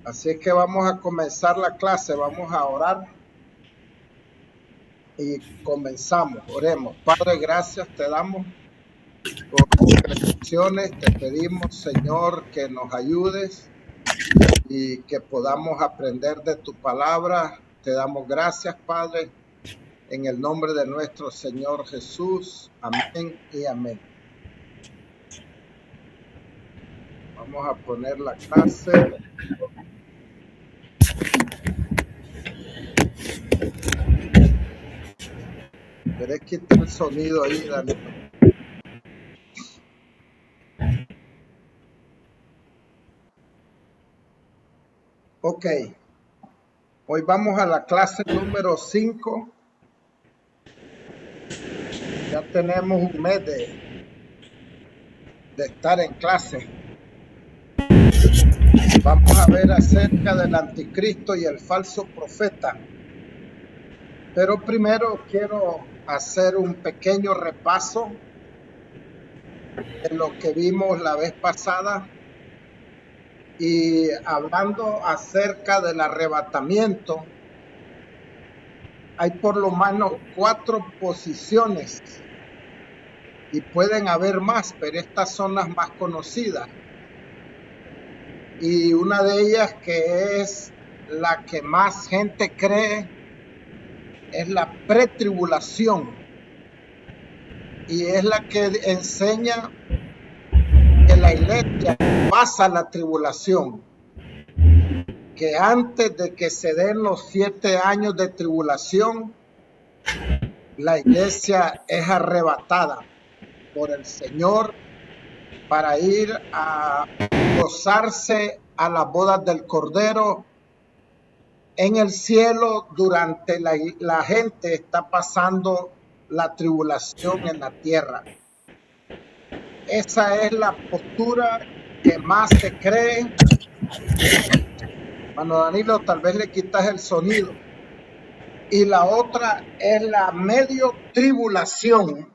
Así es que vamos a comenzar la clase, vamos a orar y comenzamos. Oremos. Padre, gracias te damos por tus bendiciones. Te pedimos, Señor, que nos ayudes y que podamos aprender de tu palabra. Te damos gracias, Padre, en el nombre de nuestro Señor Jesús. Amén y amén. Vamos a poner la clase. ¿Querés quitar el sonido ahí, Danilo? Ok. Hoy vamos a la clase número 5. Ya tenemos un mes de estar en clase. Vamos a ver acerca del anticristo y el falso profeta. Pero primero quiero hacer un pequeño repaso de lo que vimos la vez pasada y hablando acerca del arrebatamiento. Hay por lo menos 4 posiciones y pueden haber más, pero estas son las más conocidas. Y una de ellas, que es la que más gente cree, es la pretribulación, y es la que enseña que la iglesia pasa la tribulación, que antes de que se den los 7 años de tribulación, la iglesia es arrebatada por el Señor para ir a gozarse a las bodas del Cordero en el cielo. Durante la gente está pasando la tribulación en la tierra. Esa es la postura que más se cree. Mano Danilo, tal vez le quitas el sonido. Y la otra es la medio tribulación,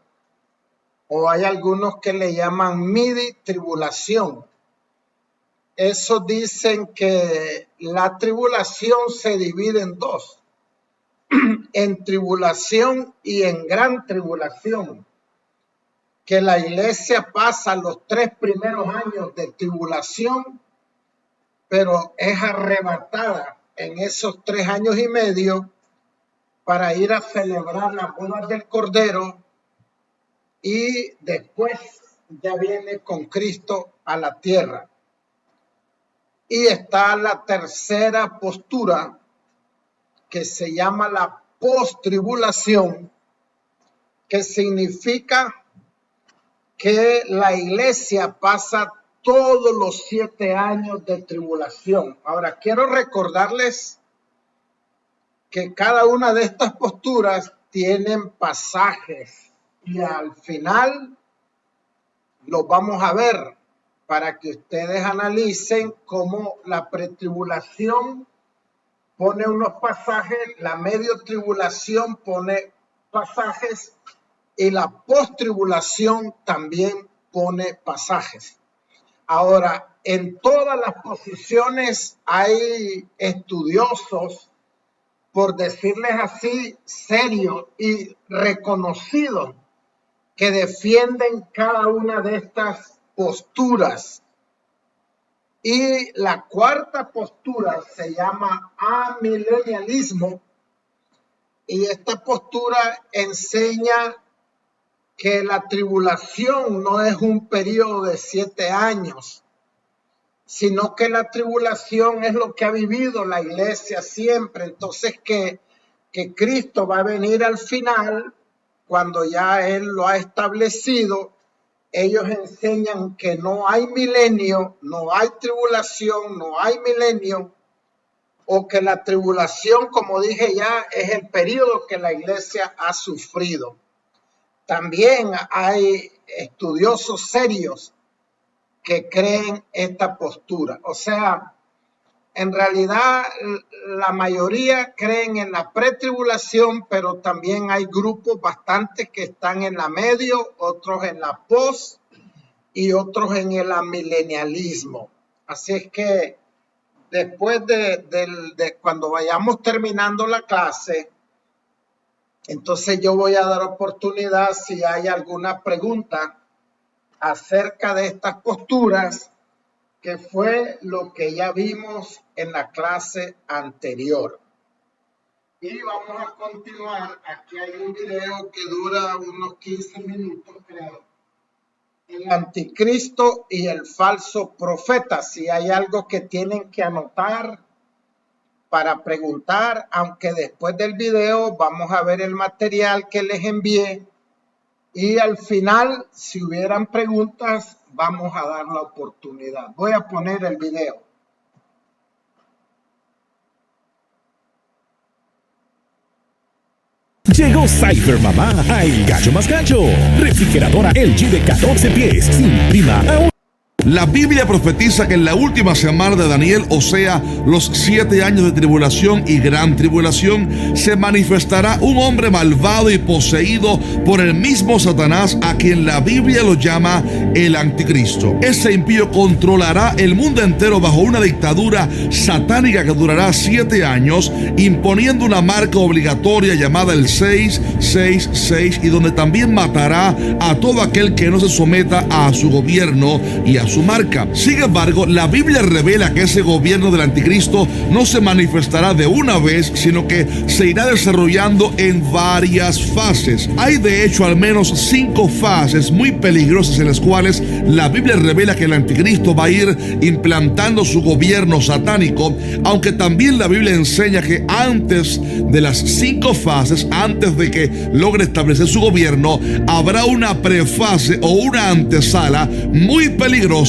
o hay algunos que le llaman midi tribulación. Eso dicen que la tribulación se divide en 2, en tribulación y en gran tribulación, que la iglesia pasa los 3 primeros años de tribulación, pero es arrebatada en esos 3 años y medio para ir a celebrar las bodas del Cordero, y después ya viene con Cristo a la tierra. Y está la tercera postura, que se llama la postribulación, que significa que la iglesia pasa todos los 7 años de tribulación. Ahora, quiero recordarles que cada una de estas posturas tienen pasajes, y al final los vamos a ver para que ustedes analicen cómo la pretribulación pone unos pasajes, la medio tribulación pone pasajes y la postribulación también pone pasajes. Ahora, en todas las posiciones hay estudiosos, por decirles así, serios y reconocidos, que defienden cada una de estas posturas. Y la cuarta postura se llama amilenialismo, y esta postura enseña que la tribulación no es un periodo de 7 años, sino que la tribulación es lo que ha vivido la iglesia siempre. Entonces que Cristo va a venir al final, cuando ya Él lo ha establecido. Ellos enseñan que no hay milenio, no hay tribulación, no hay milenio, o que la tribulación, como dije ya, es el periodo que la iglesia ha sufrido. También hay estudiosos serios que creen esta postura. O sea, en realidad la mayoría creen en la pretribulación, pero también hay grupos bastantes que están en la medio, otros en la post y otros en el amilenialismo. Así es que después de cuando vayamos terminando la clase, entonces yo voy a dar oportunidad si hay alguna pregunta acerca de estas posturas, que fue lo que ya vimos en la clase anterior. Y vamos a continuar. Aquí hay un video que dura unos 15 minutos, creo. El anticristo y el falso profeta. Si hay algo que tienen que anotar para preguntar, aunque después del video vamos a ver el material que les envié. Y al final, si hubieran preguntas, vamos a dar la oportunidad. Voy a poner el video. Llegó Cyber Mamá a El Gallo Más Gallo. Refrigeradora LG de 14 pies. Sin prima. La Biblia profetiza que en la última semana de Daniel, o sea, los 7 años de tribulación y gran tribulación, se manifestará un hombre malvado y poseído por el mismo Satanás, a quien la Biblia lo llama el anticristo. Ese impío controlará el mundo entero bajo una dictadura satánica que durará 7 años, imponiendo una marca obligatoria llamada el 666, y donde también matará a todo aquel que no se someta a su gobierno y a su marca. Sin embargo, la Biblia revela que ese gobierno del anticristo no se manifestará de una vez, sino que se irá desarrollando en varias fases. Hay de hecho al menos 5 fases muy peligrosas en las cuales la Biblia revela que el anticristo va a ir implantando su gobierno satánico, aunque también la Biblia enseña que antes de las 5 fases, antes de que logre establecer su gobierno, habrá una prefase o una antesala muy peligrosa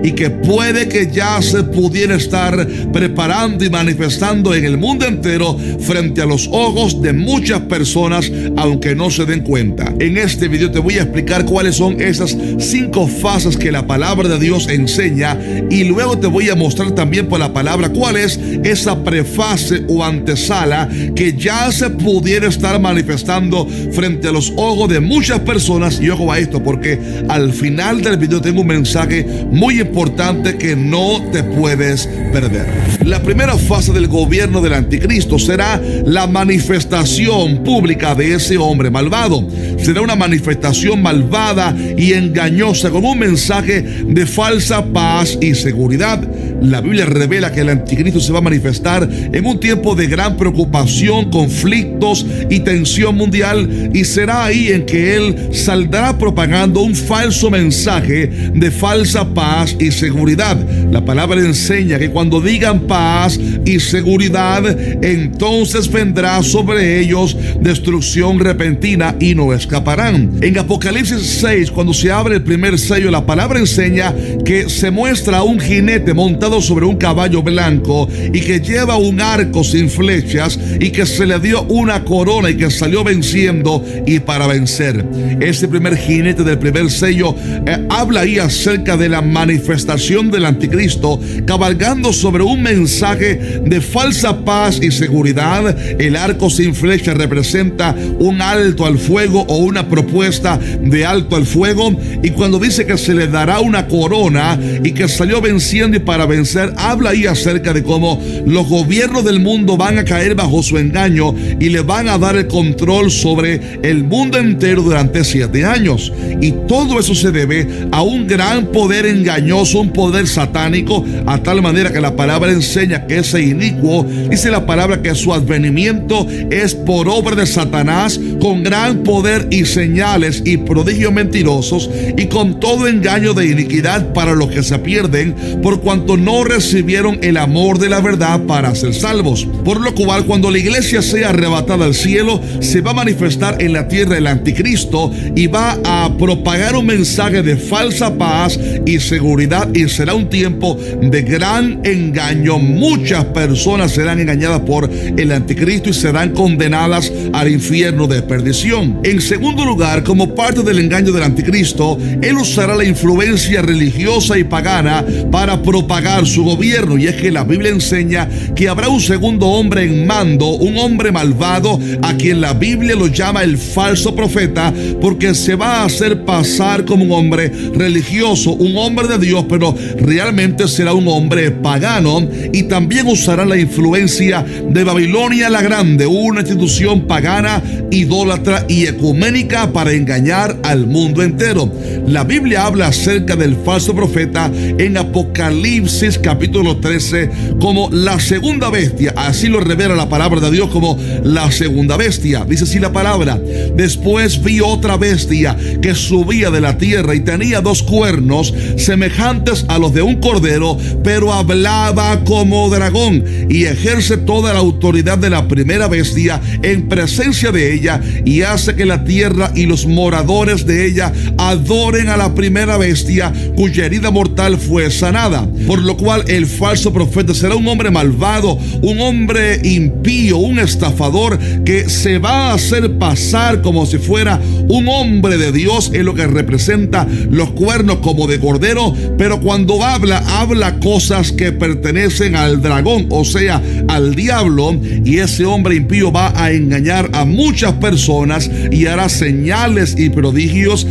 y que puede que ya se pudiera estar preparando y manifestando en el mundo entero frente a los ojos de muchas personas, aunque no se den cuenta. En este video te voy a explicar cuáles son esas 5 fases que la palabra de Dios enseña, y luego te voy a mostrar también por la palabra cuál es esa prefase o antesala que ya se pudiera estar manifestando frente a los ojos de muchas personas. Y ojo a esto, porque al final del video tengo un mensaje muy importante que no te puedes perder. La primera fase del gobierno del anticristo será la manifestación pública de ese hombre malvado. Será una manifestación malvada y engañosa con un mensaje de falsa paz y seguridad. La Biblia revela que el anticristo se va a manifestar en un tiempo de gran preocupación, conflictos y tensión mundial, y será ahí en que él saldrá propagando un falso mensaje de falsa paz y seguridad. La palabra enseña que cuando digan paz y seguridad, entonces vendrá sobre ellos destrucción repentina y no escaparán. En Apocalipsis 6, cuando se abre el primer sello, la palabra enseña que se muestra a un jinete montado sobre un caballo blanco y que lleva un arco sin flechas, y que se le dio una corona y que salió venciendo y para vencer. Ese primer jinete del primer sello habla ahí acerca de la manifestación del anticristo cabalgando sobre un mensaje de falsa paz y seguridad. El arco sin flecha representa un alto al fuego o una propuesta de alto al fuego, y cuando dice que se le dará una corona y que salió venciendo y para vencer, habla ahí acerca de cómo los gobiernos del mundo van a caer bajo su engaño y le van a dar el control sobre el mundo entero durante 7 años. Y todo eso se debe a un gran poder engañoso, un poder satánico, a tal manera que la palabra enseña que ese inicuo, dice la palabra, que su advenimiento es por obra de Satanás, con gran poder y señales y prodigios mentirosos, y con todo engaño de iniquidad para los que se pierden, por cuanto no recibieron el amor de la verdad para ser salvos. Por lo cual, cuando la iglesia sea arrebatada al cielo, se va a manifestar en la tierra el anticristo y va a propagar un mensaje de falsa paz y seguridad, y será un tiempo de gran engaño. Muchas personas serán engañadas por el anticristo y serán condenadas al infierno de perdición. En 2 segundo lugar, como parte del engaño del anticristo, él usará la influencia religiosa y pagana para propagar su gobierno. Y es que la Biblia enseña que habrá un segundo hombre en mando, un hombre malvado, a quien la Biblia lo llama el falso profeta, porque se va a hacer pasar como un hombre religioso, un hombre de Dios, pero realmente será un hombre pagano. Y también usará la influencia de Babilonia la Grande, una institución pagana, idólatra y ecuménica, para engañar al mundo entero. La Biblia habla acerca del falso profeta en Apocalipsis capítulo 13 como la segunda bestia. Así lo revela la palabra de Dios como la segunda bestia. Dice así la palabra: después vi otra bestia que subía de la tierra y tenía 2 cuernos semejantes a los de un cordero, pero hablaba como dragón y ejerce toda la autoridad de la primera bestia en presencia de ella, y hace que la tierra y los moradores de ella adoren a la primera bestia, cuya herida mortal fue sanada. Por lo cual el falso profeta será un hombre malvado, un hombre impío, un estafador, que se va a hacer pasar como si fuera un hombre de Dios, en lo que representa los cuernos como de cordero, pero cuando habla cosas que pertenecen al dragón, o sea, al diablo. Y ese hombre impío va a engañar a muchas personas y hará señales y prodigios,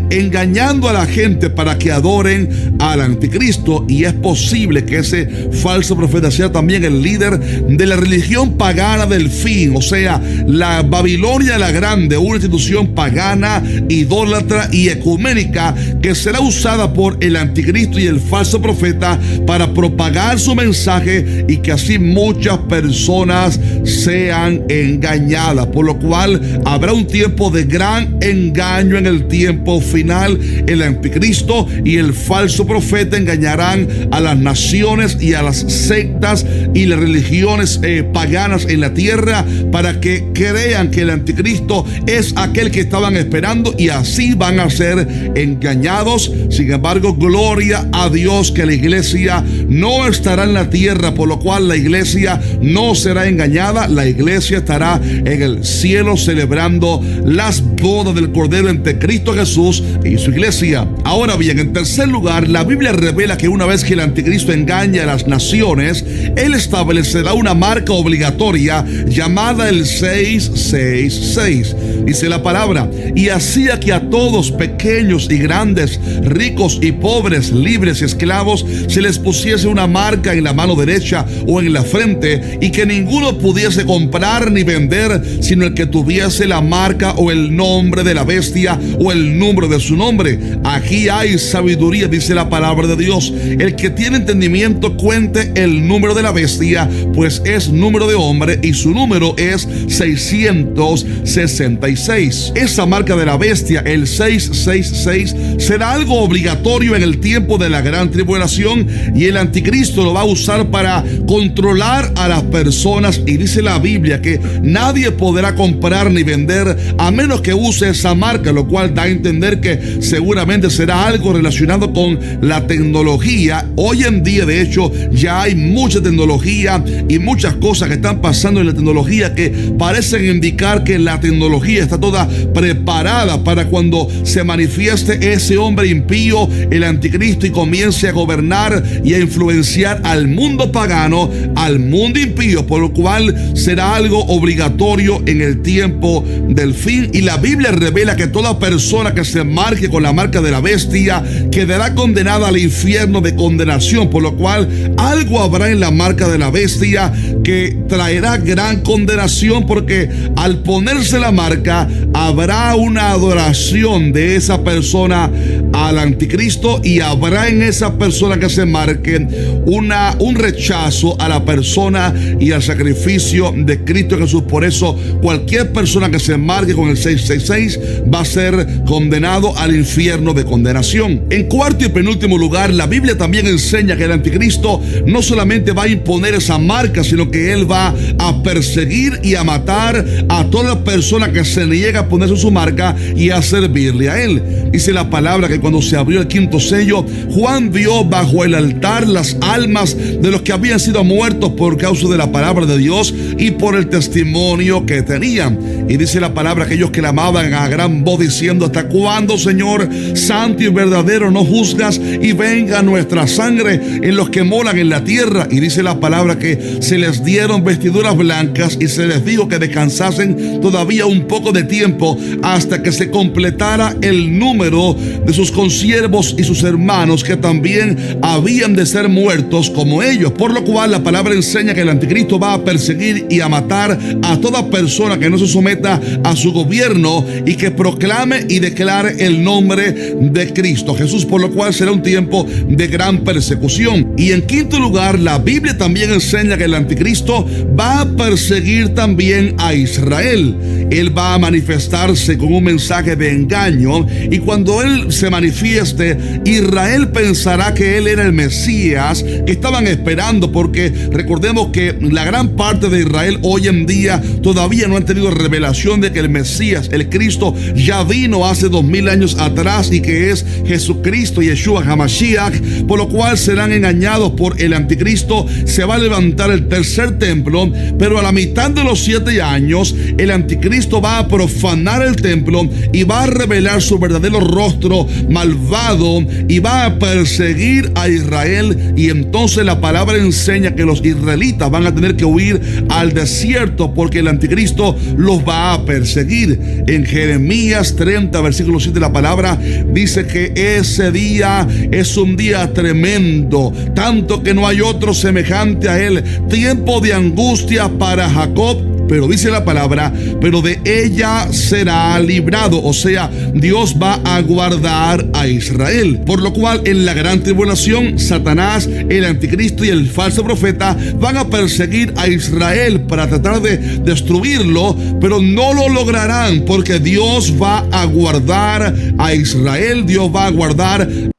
engañando a la gente para que adoren al anticristo. Y es posible que ese falso profeta sea también el líder de la religión pagana del fin, o sea, la Babilonia la Grande, una institución pagana, idólatra y ecuménica, que será usada por el anticristo y el falso profeta para propagar su mensaje, y que así muchas personas sean engañadas. Por lo cual habrá un tiempo de gran engaño en el tiempo final. El anticristo y el falso profeta engañarán a las naciones y a las sectas y las religiones paganas en la tierra, para que crean que el anticristo es aquel que estaban esperando, y así van a ser engañados. Sin embargo, gloria a Dios que la iglesia no estará en la tierra, por lo cual la iglesia no será engañada. La iglesia estará en el cielo celebrando las bodas del Cordero entre Cristo Jesús y su iglesia. Ahora bien, en tercer lugar, la Biblia revela que una vez que el anticristo engaña a las naciones, él establecerá una marca obligatoria llamada el 666. Dice la palabra: y hacía que a todos, pequeños y grandes, ricos y pobres, libres y esclavos, se les pusiese una marca en la mano derecha o en la frente, y que ninguno pudiese comprar ni vender, sino el que tuviese la marca o el nombre de la bestia o el número de su nombre. Aquí hay sabiduría, dice la palabra de Dios. El que tiene entendimiento cuente el número de la bestia, pues es número de hombre y su número es 666. Esa marca de la bestia, el 666, será algo obligatorio en el tiempo de la gran tribulación, y el anticristo lo va a usar para controlar a las personas. Y dice la Biblia que nadie podrá comprar ni vender a menos que use esa marca, lo cual da a entender que seguramente será algo relacionado con la tecnología. Hoy en día, de hecho, ya hay mucha tecnología y muchas cosas que están pasando en la tecnología que parecen indicar que la tecnología está toda preparada para cuando se manifieste ese hombre impío, el anticristo, y comience a gobernar y a influenciar al mundo pagano, al mundo impío, por lo cual será algo obligatorio en el tiempo del fin. Y la Biblia revela que toda persona que se marque con la marca de la bestia quedará condenada al infierno de condenación, por lo cual algo habrá en la marca de la bestia que traerá gran condenación, porque al ponerse la marca habrá una adoración de esa persona al anticristo, y habrá en esa persona que se marque un rechazo a la persona y al sacrificio de Cristo Jesús. Por eso cualquier persona que se marque con el 666 va a ser condenado al infierno de condenación. En cuarto y penúltimo lugar, la Biblia también enseña que el anticristo no solamente va a imponer esa marca, sino que él va a perseguir y a matar a toda persona que se niegue a a ponerse su marca y a servirle a él. Dice la palabra que cuando se abrió el quinto sello, Juan vio bajo el altar las almas de los que habían sido muertos por causa de la palabra de Dios y por el testimonio que tenían. Y dice la palabra que ellos clamaban a gran voz diciendo: ¿hasta cuándo, Señor, santo y verdadero, no juzgas y venga nuestra sangre en los que moran en la tierra? Y dice la palabra que se les dieron vestiduras blancas y se les dijo que descansasen todavía un poco de tiempo hasta que se completara el número de sus consiervos y sus hermanos, que también habían de ser muertos como ellos. Por lo cual la palabra enseña que el anticristo va a perseguir y a matar a toda persona que no se someta a su gobierno y que proclame y declare el nombre de Cristo Jesús, por lo cual será un tiempo de gran persecución. Y en quinto lugar, la Biblia también enseña que el anticristo va a perseguir también a Israel. Él va a manifestarse con un mensaje de engaño, y cuando él se manifieste, Israel pensará que él era el Mesías que estaban esperando, porque recordemos que la gran parte de Israel hoy en día todavía no han tenido revelación de que el Mesías, el Cristo, ya vino hace 2000 años atrás y que es Jesucristo, Yeshua HaMashiach, por lo cual serán engañados por el anticristo. Se va a levantar el tercer templo, pero a la mitad de los 7 años el anticristo va a profanar el templo y va a revelar su verdadero rostro malvado y va a perseguir a Israel. Y entonces la palabra enseña que los israelitas van a tener que huir al desierto porque el anticristo los va a perseguir. En Jeremías 30 versículo 7 la palabra dice que ese día es un día tremendo, tanto que no hay otro semejante a él, tiempo de angustia para Jacob, pero dice la palabra, pero de ella será librado. O sea, Dios va a guardar a Israel. Por lo cual, en la gran tribulación, Satanás, el anticristo y el falso profeta van a perseguir a Israel para tratar de destruirlo, pero no lo lograrán porque Dios va a guardar a Israel. Dios va a guardar. Bueno,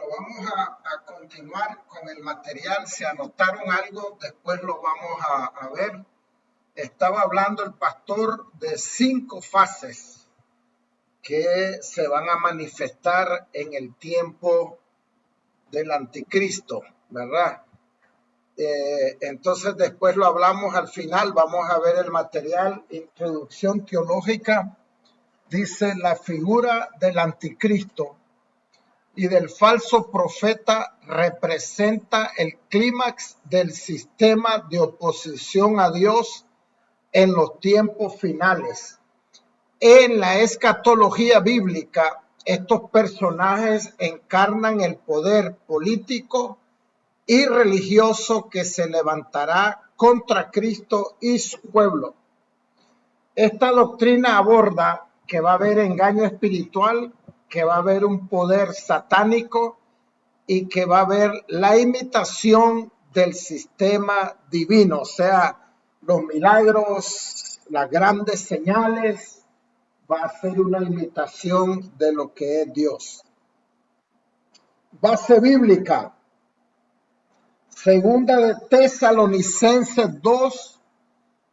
vamos a continuar con el material. Si anotaron algo, después lo vamos a ver. Estaba hablando el pastor de 5 fases que se van a manifestar en el tiempo del anticristo, ¿verdad? Entonces después lo hablamos al final. Vamos a ver el material, introducción teológica. Dice: la figura del anticristo y del falso profeta representa el clímax del sistema de oposición a Dios en los tiempos finales. En la escatología bíblica, estos personajes encarnan el poder político y religioso que se levantará contra Cristo y su pueblo. Esta doctrina aborda que va a haber engaño espiritual, que va a haber un poder satánico y que va a haber la imitación del sistema divino, o sea, los milagros, las grandes señales, va a ser una imitación de lo que es Dios. Base bíblica: Segunda de Tesalonicenses 2,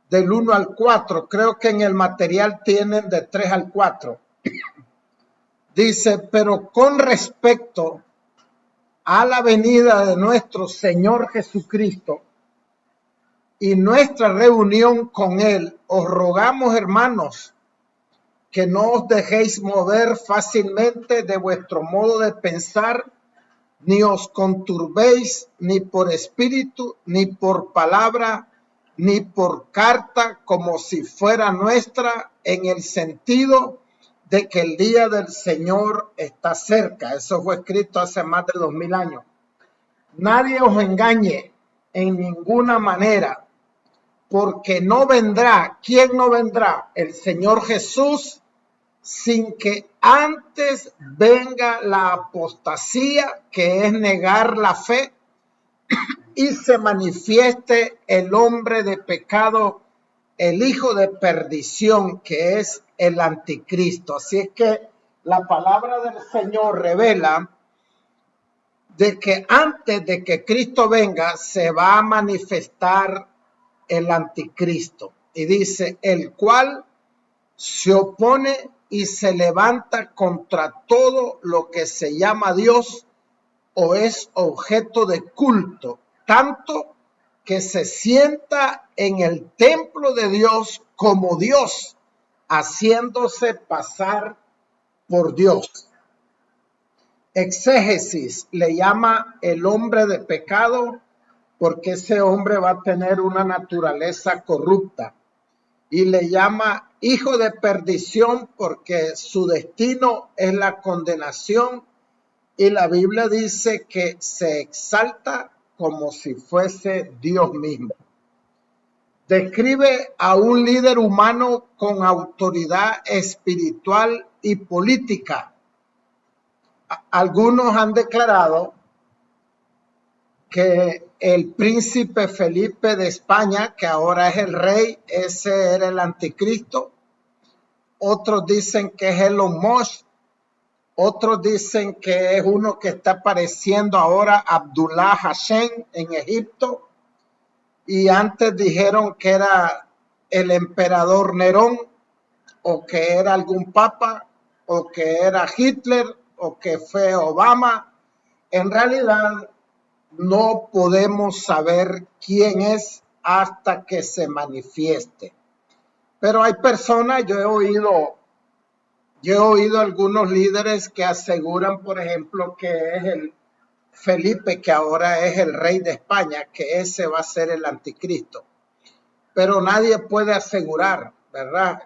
del 1 al 4. Creo que en el material tienen de 3 al 4. Dice: pero con respecto a la venida de nuestro Señor Jesucristo y nuestra reunión con Él, os rogamos, hermanos, que no os dejéis mover fácilmente de vuestro modo de pensar, ni os conturbéis ni por espíritu, ni por palabra, ni por carta, como si fuera nuestra, en el sentido de que el día del Señor está cerca. Eso fue escrito hace más de 2000 años. Nadie os engañe en ninguna manera, porque no vendrá. ¿Quién no vendrá? El Señor Jesús, sin que antes venga la apostasía, que es negar la fe, y se manifieste el hombre de pecado, el hijo de perdición, que es el anticristo. Así es que la palabra del Señor revela de que antes de que Cristo venga se va a manifestar el anticristo. Y dice: el cual se opone y se levanta contra todo lo que se llama Dios o es objeto de culto, tanto que se sienta en el templo de Dios como Dios, haciéndose pasar por Dios. Exégesis le llama el hombre de pecado porque ese hombre va a tener una naturaleza corrupta, y le llama hijo de perdición porque su destino es la condenación, y la Biblia dice que se exalta como si fuese Dios mismo. Describe a un líder humano con autoridad espiritual y política. Algunos han declarado que el príncipe Felipe de España, que ahora es el rey, ese era el anticristo. Otros dicen que es Elon Musk. Otros dicen que es uno que está apareciendo ahora, Abdullah Hashem, en Egipto. Y antes dijeron que era el emperador Nerón, o que era algún papa, o que era Hitler, o que fue Obama. En realidad no podemos saber quién es hasta que se manifieste. Pero hay personas, yo he oído algunos líderes que aseguran, por ejemplo, que es el Felipe, que ahora es el rey de España, que ese va a ser el anticristo. Pero nadie puede asegurar, ¿verdad?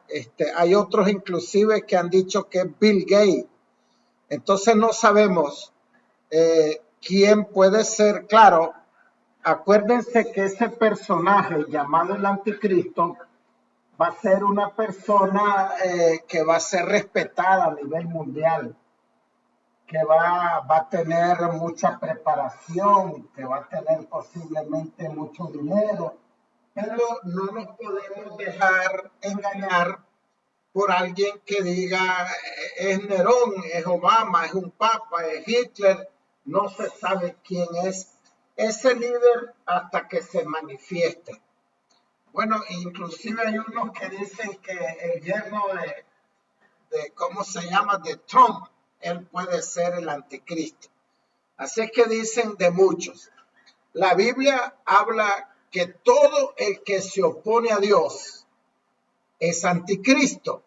Hay otros inclusive que han dicho que es Bill Gates. Entonces no sabemos quién puede ser. Claro, acuérdense que ese personaje llamado el anticristo va a ser una persona que va a ser respetada a nivel mundial, que va a tener mucha preparación, que va a tener posiblemente mucho dinero, pero no nos podemos dejar engañar por alguien que diga es Nerón, es Obama, es un papa, es Hitler. No se sabe quién es ese líder hasta que se manifieste. Bueno, inclusive hay unos que dicen que el yerno ¿cómo se llama?, de Trump, él puede ser el anticristo. Así es que dicen de muchos. La Biblia habla que todo el que se opone a Dios es anticristo.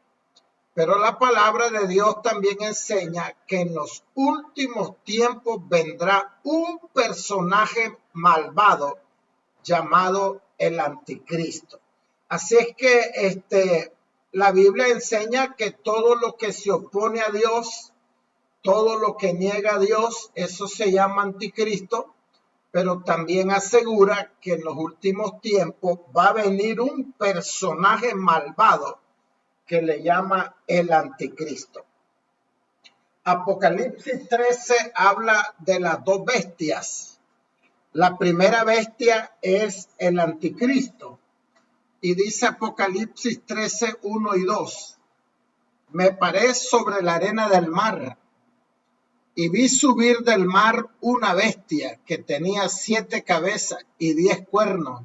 Pero la palabra de Dios también enseña que en los últimos tiempos vendrá un personaje malvado llamado el anticristo. Así es que la Biblia enseña que todo lo que se opone a Dios, todo lo que niega a Dios, eso se llama anticristo, pero también asegura que en los últimos tiempos va a venir un personaje malvado que le llama el anticristo. Apocalipsis 13 habla de las dos bestias. La primera bestia es el anticristo. Y dice Apocalipsis 13, 1 y 2. Me paré sobre la arena del mar y vi subir del mar una bestia que tenía 7 cabezas y 10 cuernos,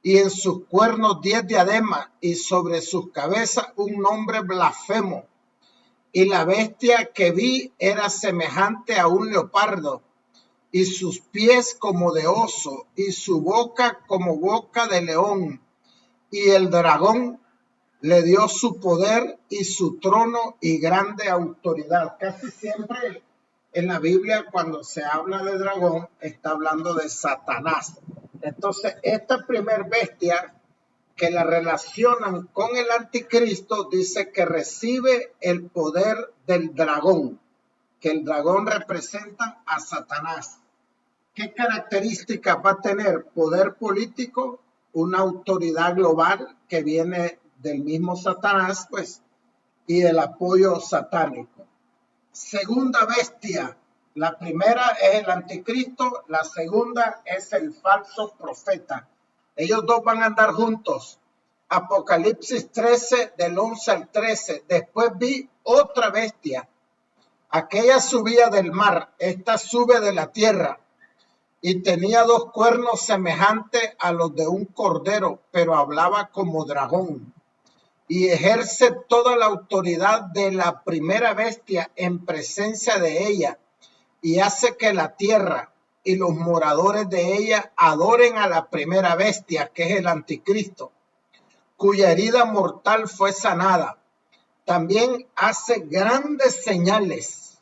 y en sus cuernos 10 diademas, y sobre sus cabezas un nombre blasfemo. Y la bestia que vi era semejante a un leopardo, y sus pies como de oso, y su boca como boca de león. Y el dragón le dio su poder y su trono y grande autoridad. Casi siempre en la Biblia, cuando se habla de dragón, está hablando de Satanás. Entonces, esta primer bestia que la relacionan con el anticristo dice que recibe el poder del dragón, que el dragón representa a Satanás. ¿Qué características va a tener? Poder político, una autoridad global que viene del mismo Satanás, pues, y el apoyo satánico. Segunda bestia, la primera es el anticristo, la segunda es el falso profeta. Ellos dos van a andar juntos. Apocalipsis 13, del 11 al 13. Después vi otra bestia. Aquella subía del mar, esta sube de la tierra, y tenía 2 cuernos semejantes a los de un cordero, pero hablaba como dragón. y ejerce toda la autoridad de la primera bestia en presencia de ella, y hace que la tierra y los moradores de ella adoren a la primera bestia, que es el anticristo, cuya herida mortal fue sanada. También hace grandes señales,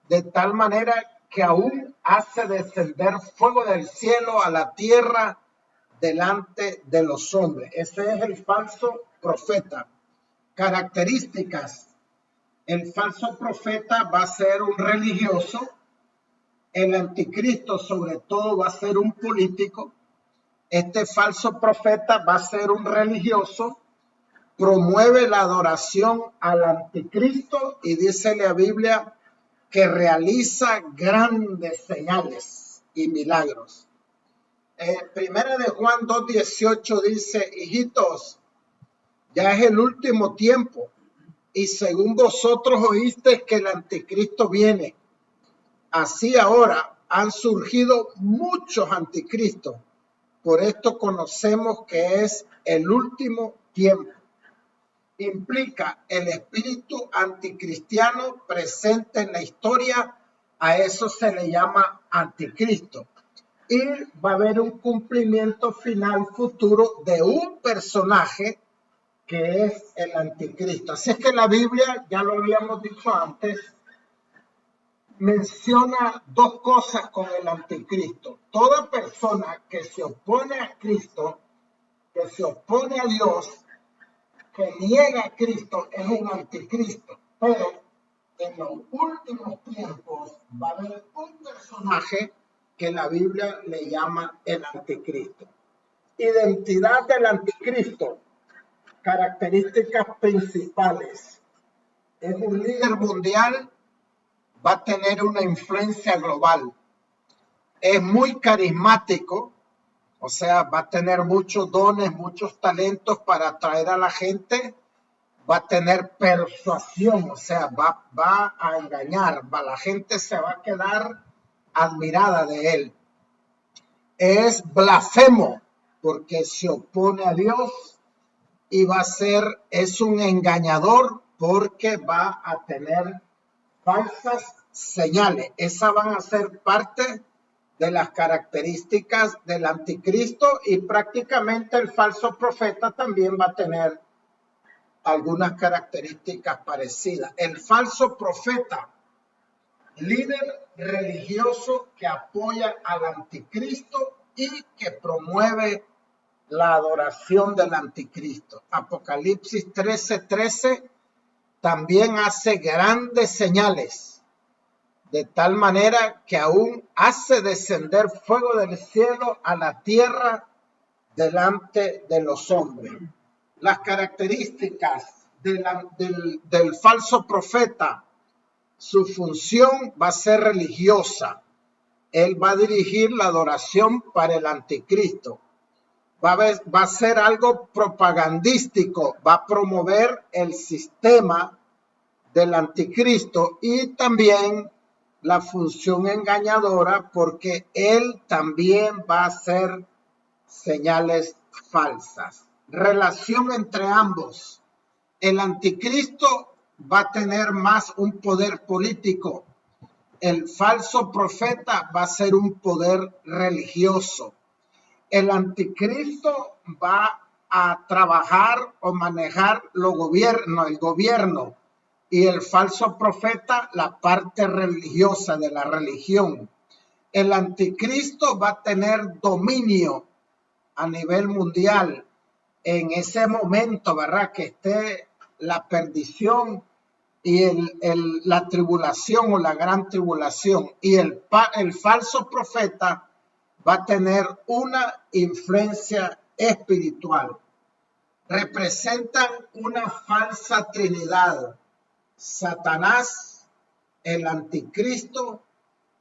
de tal manera que aún hace descender fuego del cielo a la tierra delante de los hombres. Ese es el falso profeta. Características: el falso profeta va a ser un religioso, el anticristo sobre todo va a ser un político, este falso profeta va a ser un religioso, promueve la adoración al anticristo y dice la Biblia que realiza grandes señales y milagros. Primera de Juan 2:18 dice: hijitos, ya es el último tiempo, y según vosotros oísteis que el anticristo viene, así ahora han surgido muchos anticristos. Por esto conocemos que es el último tiempo. Implica el espíritu anticristiano presente en la historia, a eso se le llama anticristo. Y va a haber un cumplimiento final futuro de un personaje que es el anticristo. Así es que la Biblia, ya lo habíamos dicho antes, menciona dos cosas con el anticristo. Toda persona que se opone a Cristo, que se opone a Dios, que niega a Cristo, es un anticristo. Pero en los últimos tiempos va a haber un personaje que la Biblia le llama el anticristo. Identidad del anticristo. Características principales: es un líder mundial, va a tener una influencia global, es muy carismático, o sea, va a tener muchos dones, muchos talentos para atraer a la gente, va a tener persuasión, o sea, va a engañar, la gente se va a quedar admirada de él. Es blasfemo porque se opone a Dios, y es un engañador porque va a tener falsas señales. Esas van a ser parte de las características del anticristo, y prácticamente el falso profeta también va a tener algunas características parecidas. El falso profeta, líder religioso que apoya al anticristo y que promueve la adoración del anticristo. Apocalipsis 13:13 también hace grandes señales, de tal manera que aún hace descender fuego del cielo a la tierra delante de los hombres. Las características del falso profeta: su función va a ser religiosa. Él va a dirigir la adoración para el anticristo. Va a ser algo propagandístico, va a promover el sistema del anticristo, y también la función engañadora, porque él también va a hacer señales falsas. Relación entre ambos: el anticristo va a tener más un poder político, el falso profeta va a ser un poder religioso. El anticristo va a trabajar o manejar el gobierno, y el falso profeta la parte religiosa de la religión. El anticristo va a tener dominio a nivel mundial en ese momento, ¿verdad? Que esté la perdición y la tribulación o la gran tribulación. Y el falso profeta va a tener una influencia espiritual. Representan una falsa trinidad: Satanás, el anticristo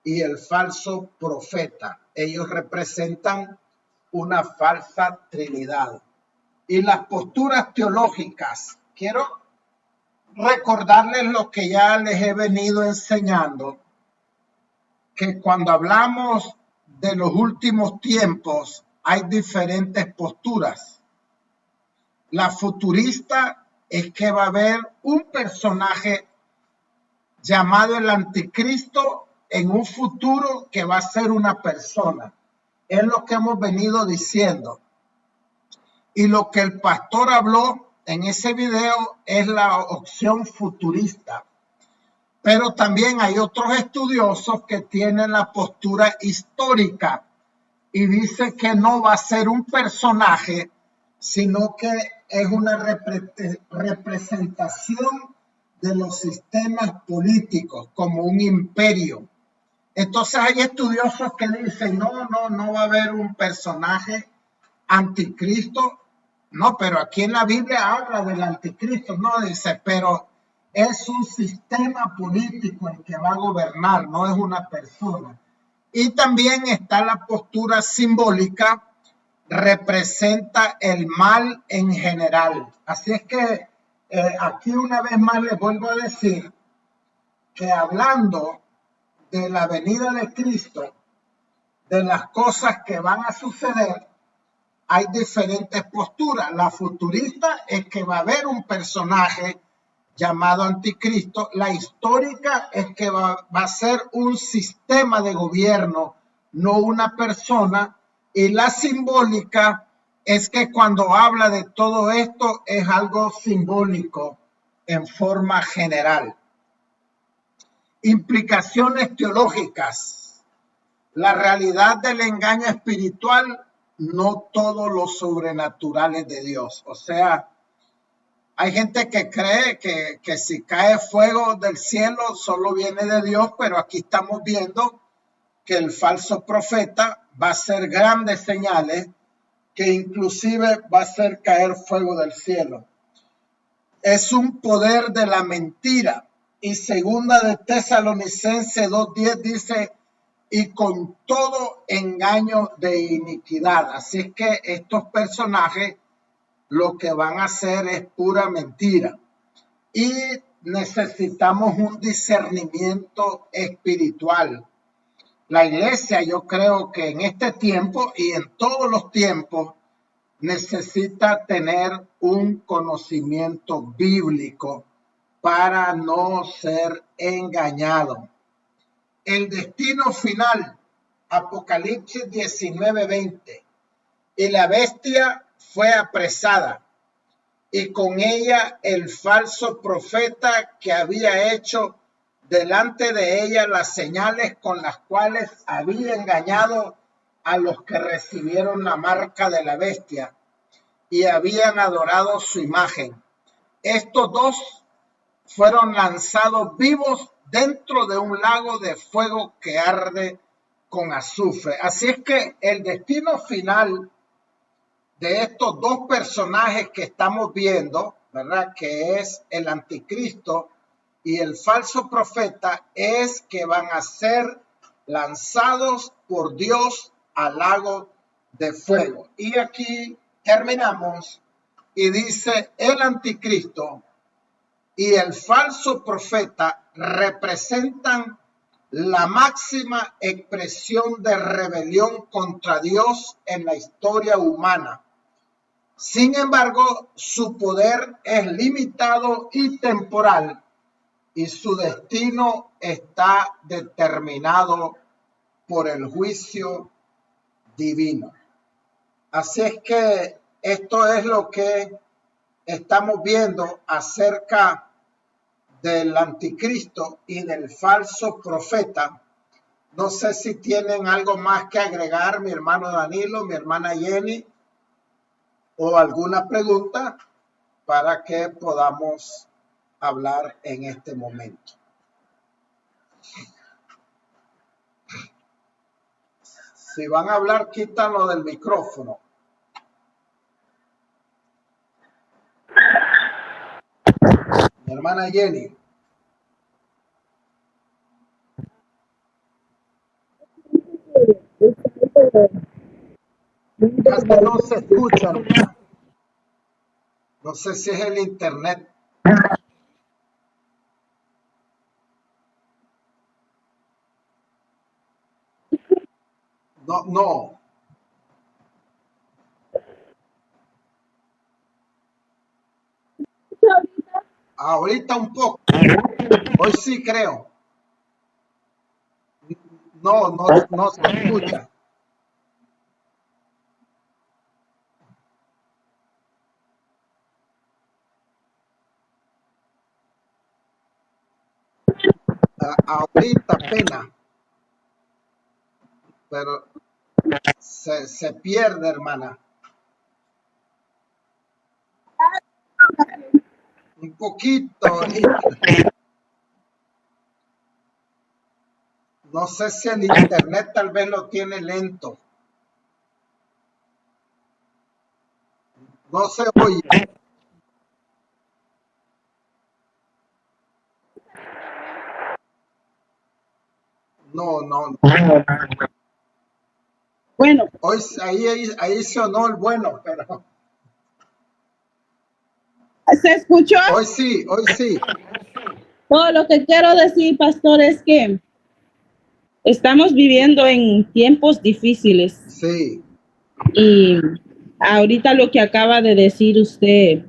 y el falso profeta. Ellos representan una falsa trinidad. Y las posturas teológicas: quiero recordarles lo que ya les he venido enseñando, que cuando hablamos de los últimos tiempos hay diferentes posturas. La futurista es que va a haber un personaje llamado el anticristo en un futuro que va a ser una persona. Es lo que hemos venido diciendo. Y lo que el pastor habló en ese video es la opción futurista. Pero también hay otros estudiosos que tienen la postura histórica y dice que no va a ser un personaje, sino que es una representación de los sistemas políticos como un imperio. Entonces hay estudiosos que dicen, no va a haber un personaje anticristo. No, pero aquí en la Biblia habla del anticristo, no dice, pero es un sistema político el que va a gobernar, no es una persona. Y también está la postura simbólica, representa el mal en general. Así es que aquí una vez más les vuelvo a decir que hablando de la venida de Cristo, de las cosas que van a suceder, hay diferentes posturas. La futurista es que va a haber un personaje llamado anticristo. La histórica es que va a ser un sistema de gobierno, no una persona. Y la simbólica es que cuando habla de todo esto es algo simbólico en forma general. Implicaciones teológicas. La realidad del engaño espiritual, no todo lo sobrenatural es de Dios. O sea, hay gente que cree que si cae fuego del cielo solo viene de Dios, pero aquí estamos viendo que el falso profeta va a hacer grandes señales, que inclusive va a hacer caer fuego del cielo. Es un poder de la mentira. Y segunda de Tesalonicenses 2:10 dice, y con todo engaño de iniquidad. Así es que estos personajes lo que van a hacer es pura mentira. Y necesitamos un discernimiento espiritual. La iglesia, yo creo que en este tiempo y en todos los tiempos, necesita tener un conocimiento bíblico para no ser engañado. El destino final, Apocalipsis 19:20. Y la bestia fue apresada, y con ella el falso profeta que había hecho delante de ella las señales con las cuales había engañado a los que recibieron la marca de la bestia y habían adorado su imagen. Estos dos fueron lanzados vivos dentro de un lago de fuego que arde con azufre. Así es que el destino final de estos dos personajes que estamos viendo, ¿verdad? Que es el anticristo y el falso profeta, es que van a ser lanzados por Dios al lago de fuego. Y aquí terminamos y dice, el anticristo y el falso profeta representan la máxima expresión de rebelión contra Dios en la historia humana. Sin embargo, su poder es limitado y temporal y su destino está determinado por el juicio divino. Así es que esto es lo que estamos viendo acerca del anticristo y del falso profeta. No sé si tienen algo más que agregar, mi hermano Danilo, mi hermana Jenny, o alguna pregunta para que podamos hablar en este momento. Si van a hablar, quítalo del micrófono. Mi hermana Jenny. Casi no se escucha, hermana. No sé si es el internet. No. Ahorita un poco. Hoy sí creo. No se escucha. Ahorita apenas, pero se pierde, hermana. Un poquito. No sé si el internet tal vez lo tiene lento. No se oye. No. Bueno, Hoy ahí sonó el bueno, pero ¿se escuchó? hoy sí. Todo lo que quiero decir, pastor, es que estamos viviendo en tiempos difíciles Sí, y ahorita lo que acaba de decir usted,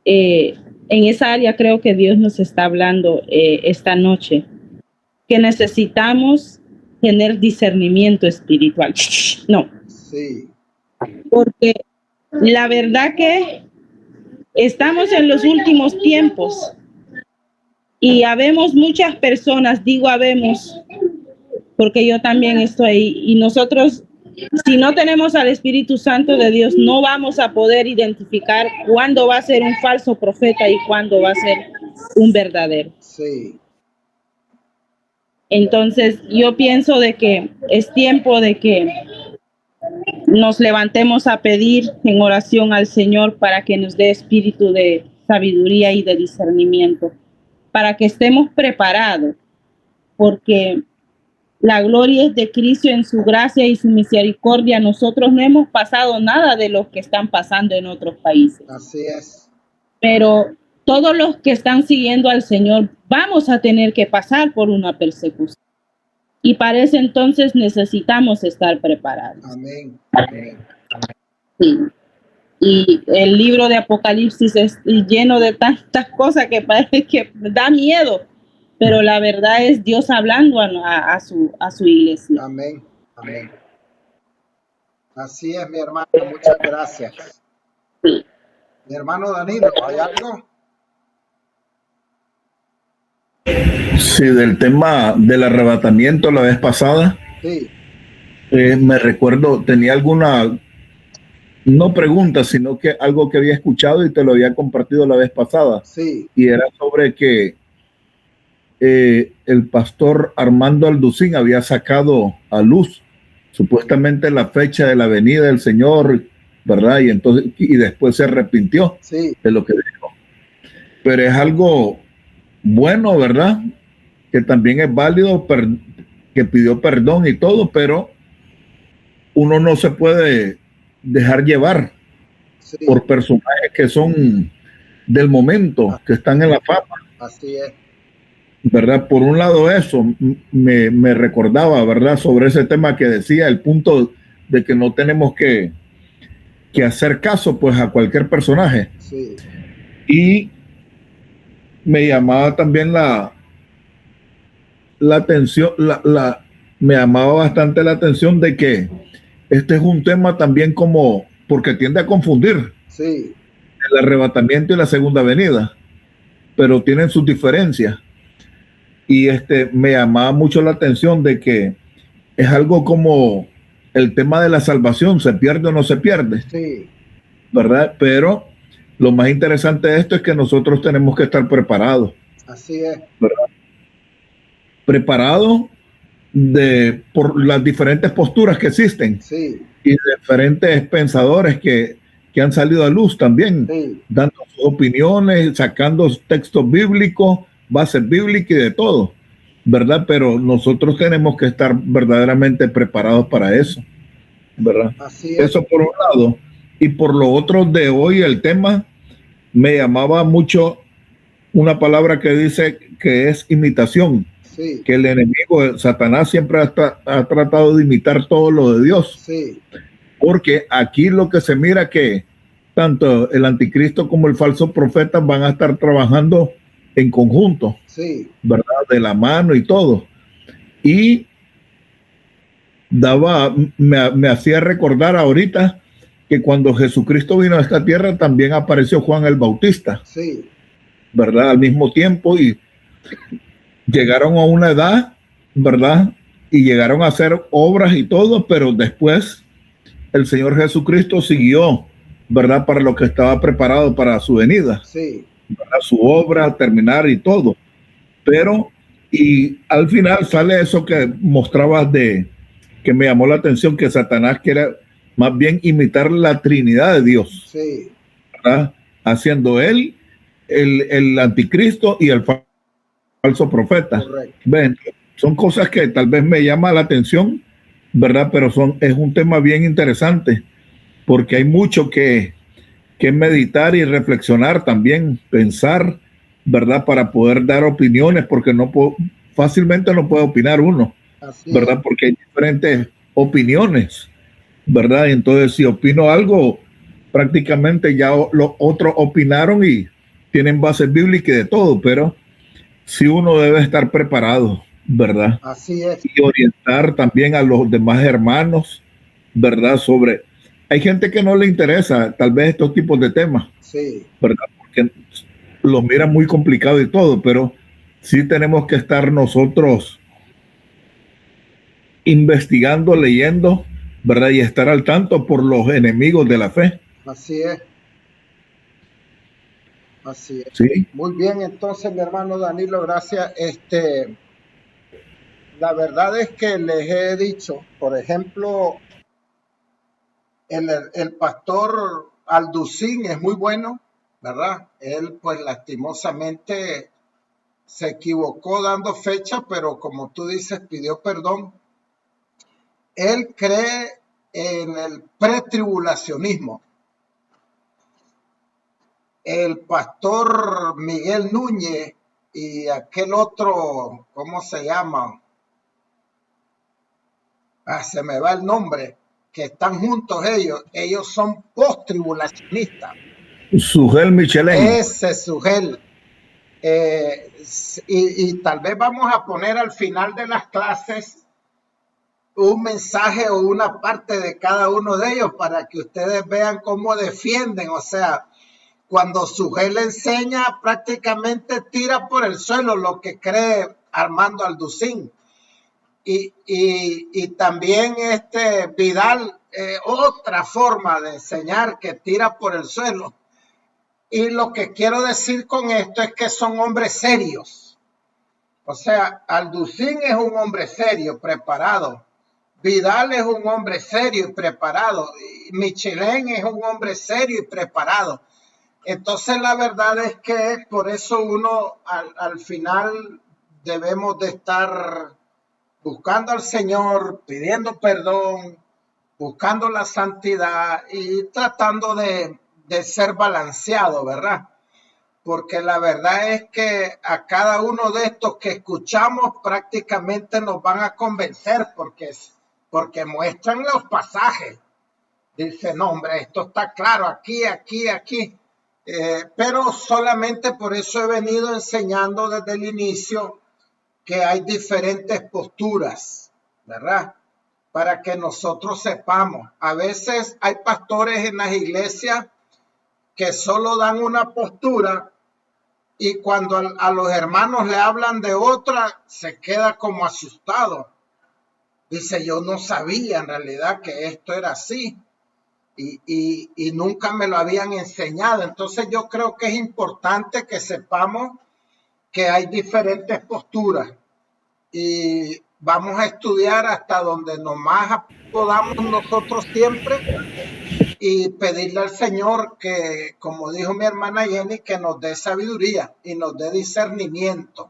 en esa área creo que Dios nos está hablando esta noche, que necesitamos tener discernimiento espiritual. No, sí, porque la verdad que estamos en los últimos tiempos y habemos muchas personas, digo habemos, porque yo también estoy ahí, y nosotros, si no tenemos al Espíritu Santo de Dios, no vamos a poder identificar cuándo va a ser un falso profeta y cuándo va a ser un verdadero. sí. Entonces, yo pienso de que es tiempo de que nos levantemos a pedir en oración al Señor para que nos dé espíritu de sabiduría y de discernimiento, para que estemos preparados, porque la gloria es de Cristo en su gracia y su misericordia. Nosotros no hemos pasado nada de lo que están pasando en otros países, Así es. pero todos los que están siguiendo al Señor vamos a tener que pasar por una persecución. Y para ese entonces necesitamos estar preparados. Amén. Sí. Y el libro de Apocalipsis es lleno de tantas cosas que parece que da miedo, pero la verdad es Dios hablando a su iglesia. Amén. Así es, mi hermano. Muchas gracias. Sí. Mi hermano Danilo, ¿hay algo? Sí, del tema del arrebatamiento la vez pasada, Sí, me recuerdo, tenía alguna, no pregunta, sino que algo que había escuchado y te lo había compartido la vez pasada. sí, Y era sobre que el pastor Armando Alducín había sacado a luz supuestamente la fecha de la venida del Señor, ¿verdad? Y entonces, y después se arrepintió sí, de lo que dijo. Pero es algo bueno, ¿verdad? Que también es válido, que pidió perdón y todo, pero uno no se puede dejar llevar sí. por personajes que son del momento, que están en la fama, Así es. ¿verdad? Por un lado eso me recordaba, ¿verdad? Sobre ese tema que decía, el punto de que no tenemos que hacer caso pues a cualquier personaje. Sí, Y me llamaba también la atención, me llamaba bastante la atención de que este es un tema también como, porque tiende a confundir sí, el arrebatamiento y la segunda venida, pero tienen sus diferencias. Y me llamaba mucho la atención de que es algo como el tema de la salvación, se pierde o no se pierde, sí, ¿verdad? Pero lo más interesante de esto es que nosotros tenemos que estar preparados, así es. ¿verdad? Preparados por las diferentes posturas que existen, Sí, y diferentes pensadores que han salido a luz también, sí, dando sus opiniones, sacando textos bíblicos, bases bíblicas y de todo, ¿verdad? Pero nosotros tenemos que estar verdaderamente preparados para eso, ¿verdad? así es. Eso por un lado. Y por lo otro de hoy, el tema me llamaba mucho una palabra que dice que es imitación, Sí, que el enemigo, Satanás, siempre ha tratado de imitar todo lo de Dios, sí, porque aquí lo que se mira que tanto el anticristo como el falso profeta van a estar trabajando en conjunto, Sí, ¿verdad? De la mano y todo. Y me hacía recordar ahorita que cuando Jesucristo vino a esta tierra también apareció Juan el Bautista, sí, ¿verdad? Al mismo tiempo, y llegaron a una edad, ¿verdad? Y llegaron a hacer obras y todo, pero después el Señor Jesucristo siguió, ¿verdad? Para lo que estaba preparado para su venida, sí, ¿verdad? Su obra, terminar y todo. Pero, y al final sale eso que mostrabas que me llamó la atención, que Satanás quiere más bien imitar la Trinidad de Dios, sí, ¿verdad? Haciendo él el anticristo y el falso profeta. correcto. Ven, son cosas que tal vez me llama la atención, ¿verdad? Pero es un tema bien interesante, porque hay mucho que meditar y reflexionar también, pensar, ¿verdad? Para poder dar opiniones, porque fácilmente no puede opinar uno, Así ¿verdad? es. Porque hay diferentes opiniones, ¿verdad? Entonces, si opino algo, prácticamente ya los otros opinaron y tienen base bíblica y de todo, pero sí uno debe estar preparado, ¿verdad? Así es. Y orientar también a los demás hermanos, ¿verdad? Hay gente que no le interesa tal vez estos tipos de temas, Sí, ¿verdad? Porque los miran muy complicado y todo, pero sí tenemos que estar nosotros investigando, leyendo, ¿verdad? Y estar al tanto por los enemigos de la fe. así es. Así es. Sí, Muy bien, entonces, mi hermano Danilo, gracias. La verdad es que les he dicho, por ejemplo, el pastor Alducín es muy bueno, ¿verdad? Él, pues, lastimosamente se equivocó dando fecha, pero como tú dices, pidió perdón. Él cree en el pretribulacionismo. El pastor Miguel Núñez y aquel otro, ¿cómo se llama? Se me va el nombre, que están juntos ellos son post-tribulacionistas. Sugel Michelén. Ese Sugel. Y tal vez vamos a poner al final de las clases un mensaje o una parte de cada uno de ellos para que ustedes vean cómo defienden. O sea, cuando Sugel enseña, prácticamente tira por el suelo lo que cree Armando Alducín. Y también Vidal, otra forma de enseñar que tira por el suelo. Y lo que quiero decir con esto es que son hombres serios. O sea, Alducín es un hombre serio, preparado. Vidal es un hombre serio y preparado. Michelén es un hombre serio y preparado. Entonces la verdad es que por eso uno al final debemos de estar buscando al Señor, pidiendo perdón, buscando la santidad y tratando de ser balanceado, ¿verdad? Porque la verdad es que a cada uno de estos que escuchamos prácticamente nos van a convencer porque muestran los pasajes. Dice, no, hombre, esto está claro, aquí. Pero solamente por eso he venido enseñando desde el inicio que hay diferentes posturas, ¿verdad? Para que nosotros sepamos. A veces hay pastores en las iglesias que solo dan una postura y cuando a los hermanos le hablan de otra, se queda como asustado. Dice, yo no sabía en realidad que esto era así y nunca me lo habían enseñado. Entonces yo creo que es importante que sepamos que hay diferentes posturas y vamos a estudiar hasta donde nomás podamos nosotros siempre y pedirle al Señor que, como dijo mi hermana Jenny, que nos dé sabiduría y nos dé discernimiento.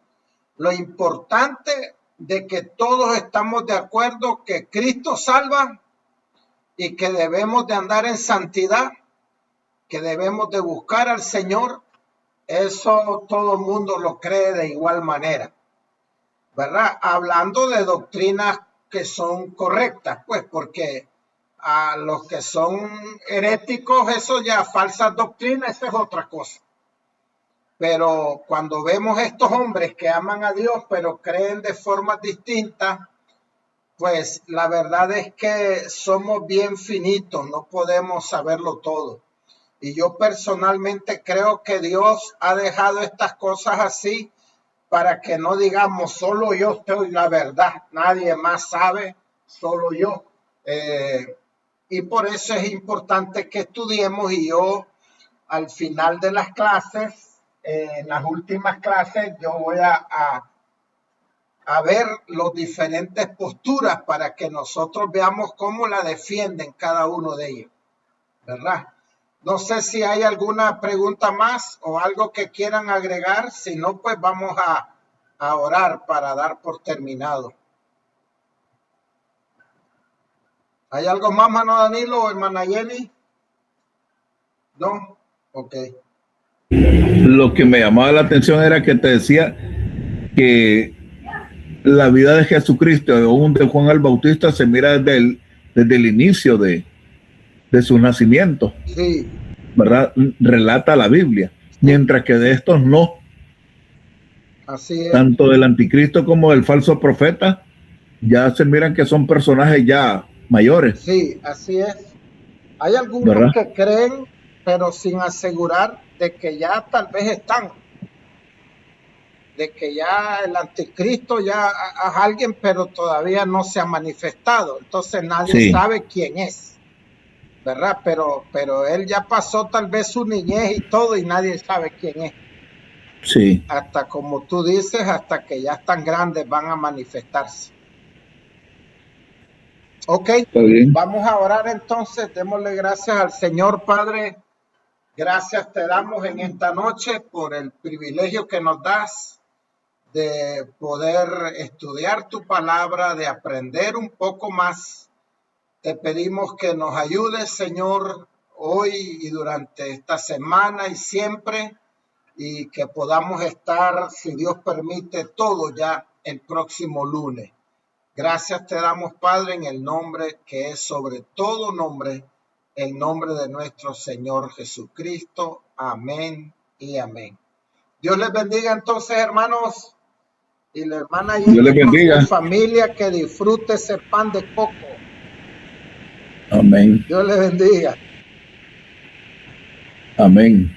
Lo importante de que todos estamos de acuerdo que Cristo salva y que debemos de andar en santidad, que debemos de buscar al Señor, eso todo el mundo lo cree de igual manera, ¿verdad? Hablando de doctrinas que son correctas, pues porque a los que son heréticos, eso ya falsas doctrinas, esa es otra cosa. Pero cuando vemos estos hombres que aman a Dios, pero creen de formas distintas, pues la verdad es que somos bien finitos, no podemos saberlo todo. Y yo personalmente creo que Dios ha dejado estas cosas así para que no digamos solo yo estoy la verdad, nadie más sabe, solo yo. Y por eso es importante que estudiemos, y yo al final de las clases, en las últimas clases, yo voy a ver las diferentes posturas para que nosotros veamos cómo la defienden cada uno de ellos, ¿verdad? No sé si hay alguna pregunta más o algo que quieran agregar. Si no, pues vamos a orar para dar por terminado. ¿Hay algo más, hermano Danilo o hermana Jenny? ¿No? Ok. Lo que me llamaba la atención era que te decía que la vida de Jesucristo, aún de Juan el Bautista, se mira desde el inicio de su nacimiento. Sí. ¿Verdad? Relata la Biblia. Mientras que de estos no. Así es. Tanto del anticristo como del falso profeta, ya se miran que son personajes ya mayores. Sí, así es. Hay algunos, ¿verdad?, que creen, pero sin asegurar de que ya tal vez están. De que ya el anticristo ya es alguien, pero todavía no se ha manifestado. Entonces nadie sabe quién es, ¿verdad? Pero él ya pasó tal vez su niñez y todo, y nadie sabe quién es. Sí. Hasta, como tú dices, hasta que ya están grandes van a manifestarse. Ok, vamos a orar entonces. Démosle gracias al Señor. Padre, gracias te damos en esta noche por el privilegio que nos das de poder estudiar tu palabra, de aprender un poco más. Te pedimos que nos ayudes, Señor, hoy y durante esta semana y siempre, y que podamos estar, si Dios permite, todo ya el próximo lunes. Gracias te damos, Padre, en el nombre que es sobre todo nombre, el nombre de nuestro Señor Jesucristo. Amén y amén. Dios les bendiga entonces, hermanos, y la hermana y su familia, que disfrute ese pan de coco. Amén. Dios les bendiga. Amén.